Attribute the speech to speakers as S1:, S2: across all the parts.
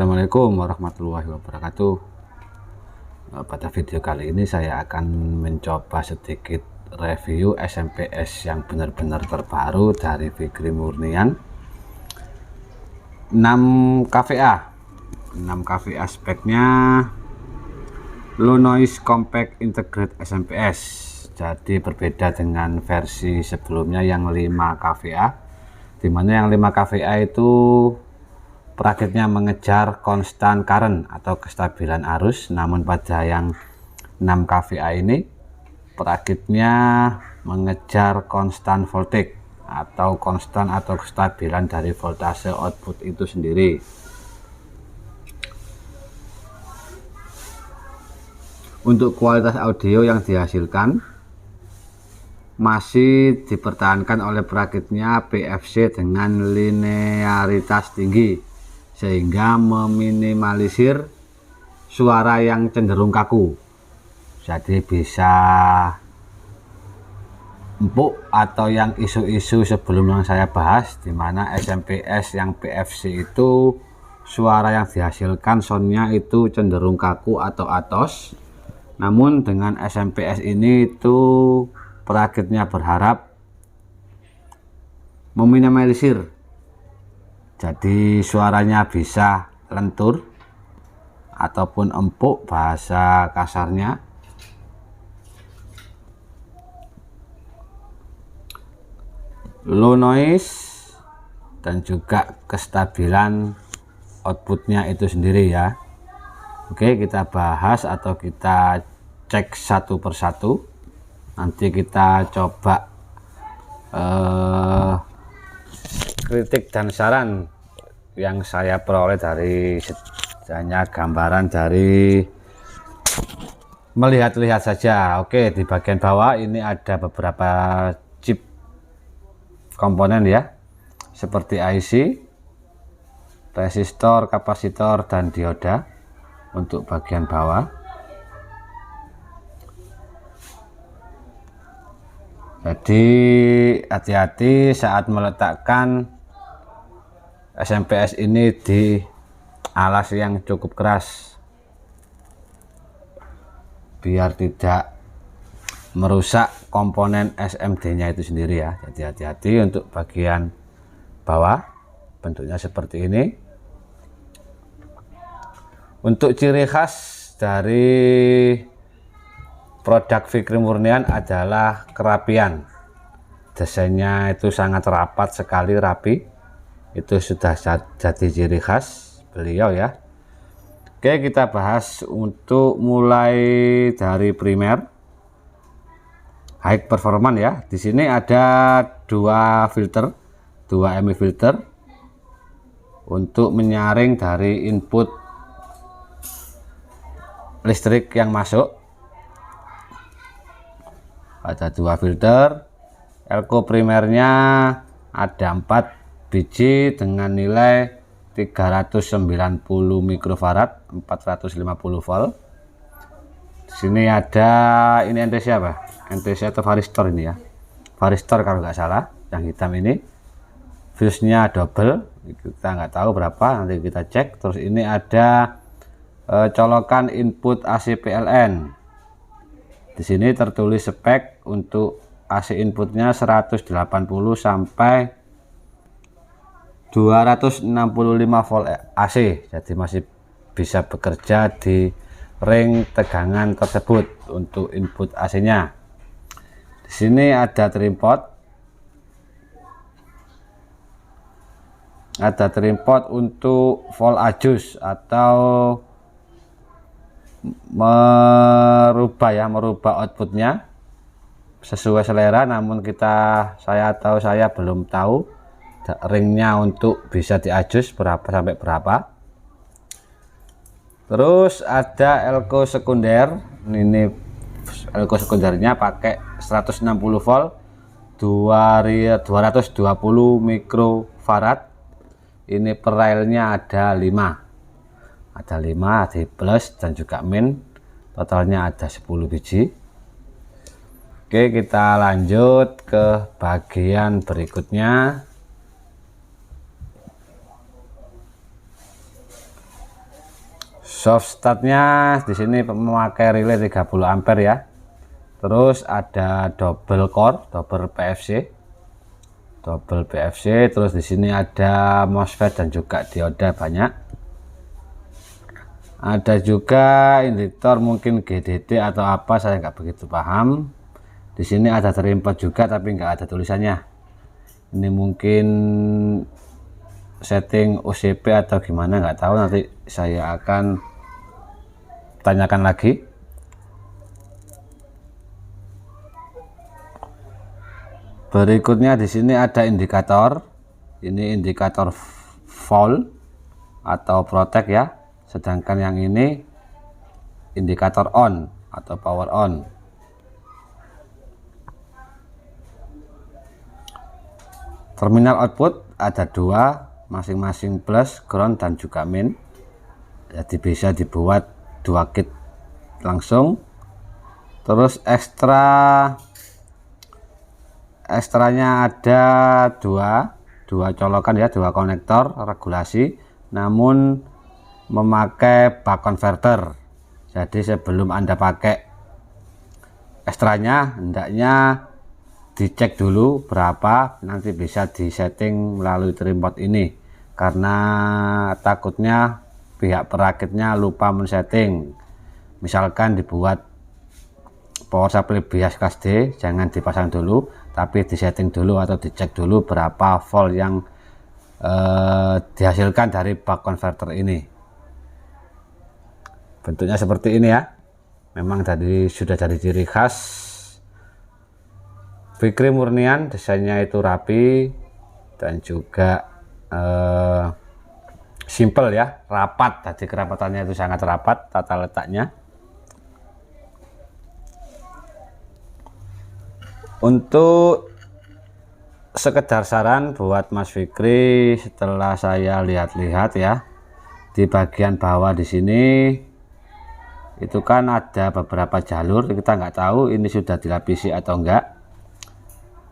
S1: Assalamualaikum warahmatullahi wabarakatuh. Pada video kali ini saya akan mencoba sedikit review SMPS yang benar-benar terbaru dari Fikri Murnian 6 kVA. 6 kVA speknya low noise compact integrated SMPS. Jadi berbeda dengan versi sebelumnya yang 5 kVA, dimana yang 5 kVA itu perakitnya mengejar konstan current atau kestabilan arus, namun pada yang 6 kVA ini perakitnya mengejar konstan voltage atau konstan atau kestabilan dari voltase output itu sendiri. Untuk kualitas audio yang dihasilkan masih dipertahankan oleh perakitnya PFC dengan linearitas tinggi, sehingga meminimalisir suara yang cenderung kaku. Jadi bisa empuk atau yang isu-isu sebelum yang saya bahas, dimana SMPS yang PFC itu suara yang dihasilkan soundnya itu cenderung kaku atau atos. Namun dengan SMPS ini itu perakitnya berharap meminimalisir, jadi suaranya bisa lentur ataupun empuk bahasa kasarnya. Low noise dan juga kestabilan outputnya itu sendiri ya. Oke, kita bahas atau kita cek satu persatu. Nanti kita coba kritik dan saran yang saya peroleh dari hanya gambaran dari melihat-lihat saja. Oke, di bagian bawah ini ada beberapa chip komponen ya, seperti IC, resistor, kapasitor, dan dioda untuk bagian bawah. Jadi hati-hati saat meletakkan SMPS ini di alas yang cukup keras, biar tidak merusak komponen SMD-nya itu sendiri ya. Jadi hati-hati untuk bagian bawah, bentuknya seperti ini. Untuk ciri khas dari produk Fikri Murnian adalah kerapian. Desainnya itu sangat rapat sekali, rapi. Itu sudah jadi ciri khas beliau ya. Oke, kita bahas untuk mulai dari primer high performance ya. Di sini ada dua filter, 2 MI filter untuk menyaring dari input listrik yang masuk. Ada 2 filter. Elko primernya ada 4 biji dengan nilai 390 mikrofarad, 450 volt. Di sini ada ini NTC apa? NTC atau varistor ini ya. Varistor kalau nggak salah, yang hitam ini. Fuse-nya double, kita nggak tahu berapa, nanti kita cek. Terus ini ada colokan input AC PLN. Di sini tertulis spek untuk AC inputnya 180 sampai 265 volt AC, jadi masih bisa bekerja di ring tegangan tersebut untuk input AC-nya. Di sini ada trim pot. Ada trim pot untuk volt adjust atau merubah outputnya sesuai selera, namun saya belum tahu ringnya untuk bisa diadjust berapa sampai berapa. Terus ada elko sekunder. Ini elko sekundernya pakai 160 volt 220 mikrofarad. Ini per railnya ada 5 di plus dan juga min, totalnya ada 10 biji. Oke, kita lanjut ke bagian berikutnya. Soft startnya di sini memakai relay 30 ampere ya. Terus ada double core, double PFC. Terus di sini ada MOSFET dan juga dioda banyak. Ada juga indikator mungkin GDT atau apa, saya nggak begitu paham. Di sini ada terimport juga tapi nggak ada tulisannya. Ini mungkin setting OCP atau gimana, nggak tahu, nanti saya akan tanyakan lagi. Berikutnya di sini ada indikator. Ini indikator volt atau protect ya. Sedangkan yang ini indikator on atau power on. Terminal output ada dua, masing-masing plus, ground dan juga min. Jadi bisa dibuat 2 kit langsung. Terus ekstranya ada dua colokan ya, 2 konektor regulasi, namun memakai buck converter. Jadi sebelum Anda pakai ekstranya, hendaknya dicek dulu berapa, nanti bisa disetting melalui remote ini, karena takutnya pihak perakitnya lupa men-setting. Misalkan dibuat power supply bias kelas D, jangan dipasang dulu, tapi disetting dulu atau dicek dulu berapa volt yang dihasilkan dari buck converter ini. Bentuknya seperti ini ya. Memang sudah dari ciri khas Fikri murnian, desainnya itu rapi dan juga simple ya, rapat. Tadi kerapatannya itu sangat rapat, tata letaknya. Untuk sekedar saran buat Mas Fikri, setelah saya lihat-lihat ya, di bagian bawah di sini itu kan ada beberapa jalur, kita nggak tahu ini sudah dilapisi atau enggak.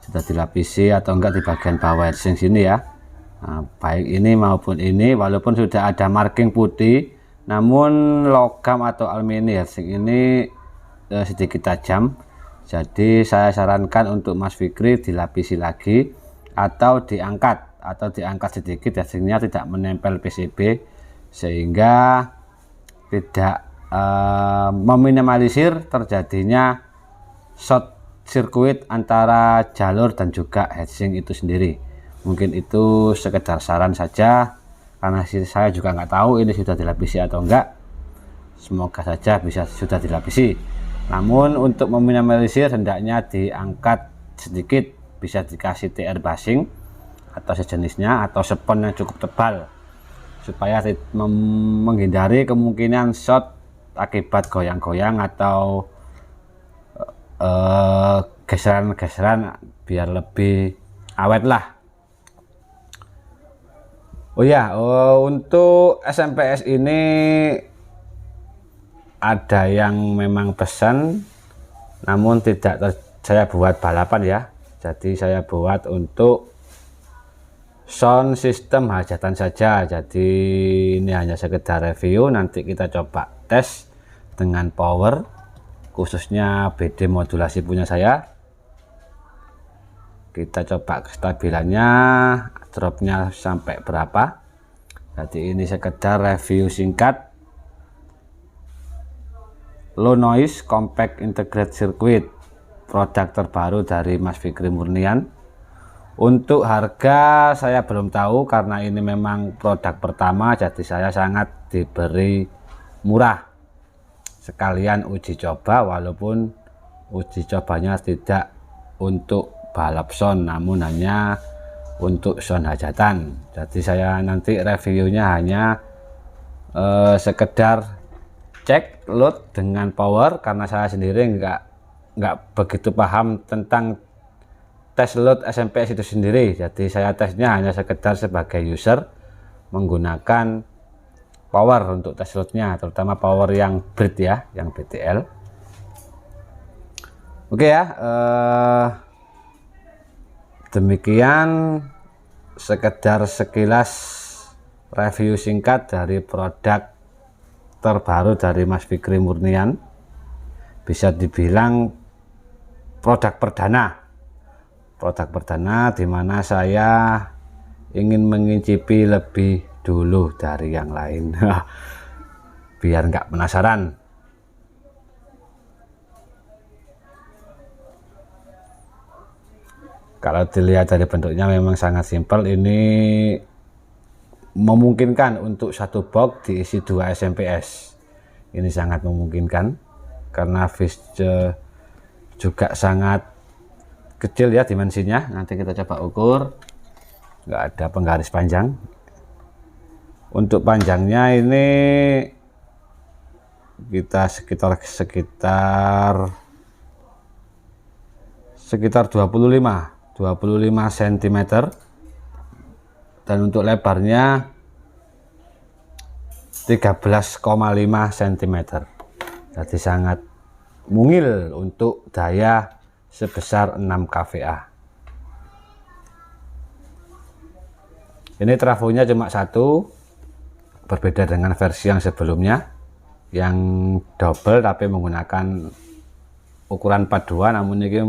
S1: Sudah dilapisi atau enggak di bagian bawah heatsink sini ya. Nah, baik ini maupun ini, walaupun sudah ada marking putih, namun logam atau aluminium heatsink ini sedikit tajam. Jadi saya sarankan untuk Mas Fikri dilapisi lagi atau diangkat sedikit heatsinknya, tidak menempel PCB, sehingga tidak meminimalisir terjadinya short sirkuit antara jalur dan juga heatsink itu sendiri. Mungkin itu sekedar saran saja, karena saya juga nggak tahu ini sudah dilapisi atau enggak. Semoga saja sudah dilapisi. Namun untuk meminimalisir hendaknya diangkat sedikit, bisa dikasih TR bushing atau sejenisnya, atau spons yang cukup tebal, supaya menghindari kemungkinan short akibat goyang-goyang atau geseran-geseran, biar lebih awet lah. Oh ya, untuk SMPS ini ada yang memang pesan, namun tidak saya buat balapan ya. Jadi saya buat untuk sound system hajatan saja. Jadi ini hanya sekedar review, nanti kita coba tes dengan power, khususnya BD modulasi punya saya. Kita coba kestabilannya, dropnya sampai berapa. Jadi ini sekedar review singkat low noise compact integrated circuit, produk terbaru dari Mas Fikri Murnian. Untuk harga saya belum tahu, karena ini memang produk pertama, jadi saya sangat diberi murah, sekalian uji coba, walaupun uji cobanya tidak untuk balap sound, namun hanya untuk sound hajatan. Jadi saya nanti reviewnya hanya sekedar cek load dengan power, karena saya sendiri nggak begitu paham tentang tes load SMPS itu sendiri. Jadi saya tesnya hanya sekedar sebagai user menggunakan power untuk tes loadnya, terutama power yang BRID ya, yang BTL. Oke ya, demikian sekedar sekilas review singkat dari produk terbaru dari Mas Fikri Murnian, bisa dibilang produk perdana di mana saya ingin mengincipi lebih dulu dari yang lain biar nggak penasaran. Kalau dilihat dari bentuknya memang sangat simpel. Ini memungkinkan untuk satu box diisi 2 SMPS. Ini sangat memungkinkan karena fish juga sangat kecil ya dimensinya. Nanti kita coba ukur, nggak ada penggaris panjang. Untuk panjangnya ini kita sekitar 25 cm, dan untuk lebarnya 13,5 cm. Jadi sangat mungil untuk daya sebesar 6 kVA. Ini trafonya cuma satu, berbeda dengan versi yang sebelumnya yang double tapi menggunakan ukuran 42, namun ini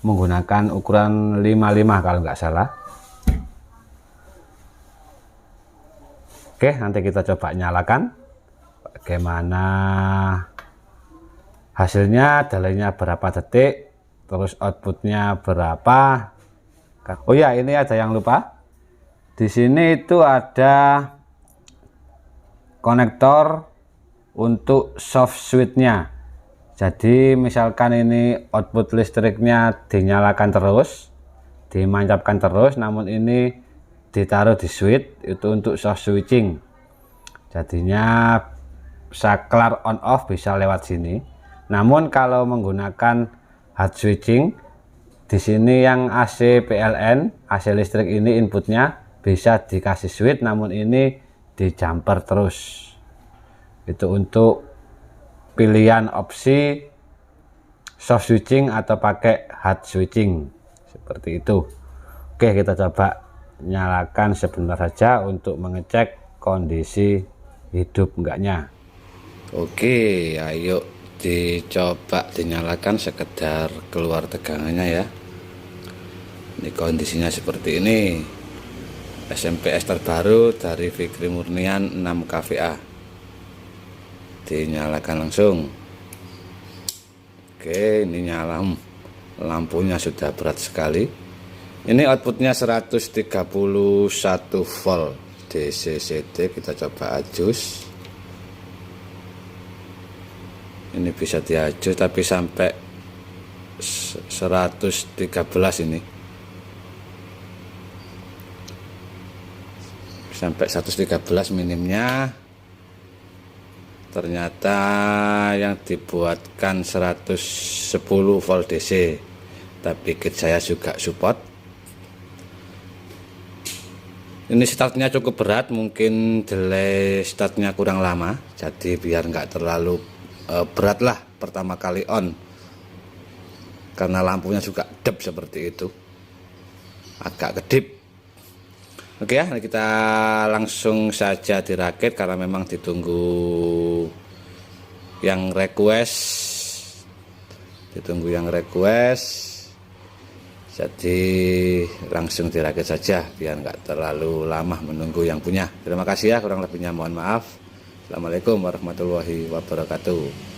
S1: menggunakan ukuran 55 kalau nggak salah. Oke, nanti kita coba nyalakan bagaimana hasilnya, delaynya berapa detik, terus outputnya berapa. Oh ya, ini ada yang lupa. Di sini itu ada konektor untuk soft switch-nya. Jadi misalkan ini output listriknya dinyalakan terus, dimancapkan terus, namun ini ditaruh di switch, itu untuk soft switching. Jadinya saklar on off bisa lewat sini. Namun kalau menggunakan hard switching, di sini yang AC PLN, AC listrik ini inputnya bisa dikasih switch, namun ini di jumper terus. Itu untuk pilihan opsi soft switching atau pakai hard switching seperti itu. Oke, kita coba nyalakan sebentar saja untuk mengecek kondisi hidup enggaknya. Oke, ayo dicoba dinyalakan sekedar keluar tegangannya ya. Ini kondisinya seperti ini. SMPS terbaru dari Fikri Murnian 6 kVA. Dinyalakan langsung. Oke, ini nyala. Lampunya sudah berat sekali. Ini outputnya 131 volt DC/CD. Kita coba adjust. Ini bisa diadjust tapi sampai 113 ini. Sampai 113 minimnya. Ternyata yang dibuatkan 110 volt DC, tapi kit saya juga support. Ini startnya cukup berat, mungkin delay startnya kurang lama, jadi biar nggak terlalu berat lah pertama kali on, karena lampunya juga dep seperti itu, agak kedip. Oke ya, kita langsung saja dirakit karena memang ditunggu yang request, jadi langsung dirakit saja biar nggak terlalu lama menunggu yang punya. Terima kasih ya, kurang lebihnya mohon maaf. Assalamualaikum warahmatullahi wabarakatuh.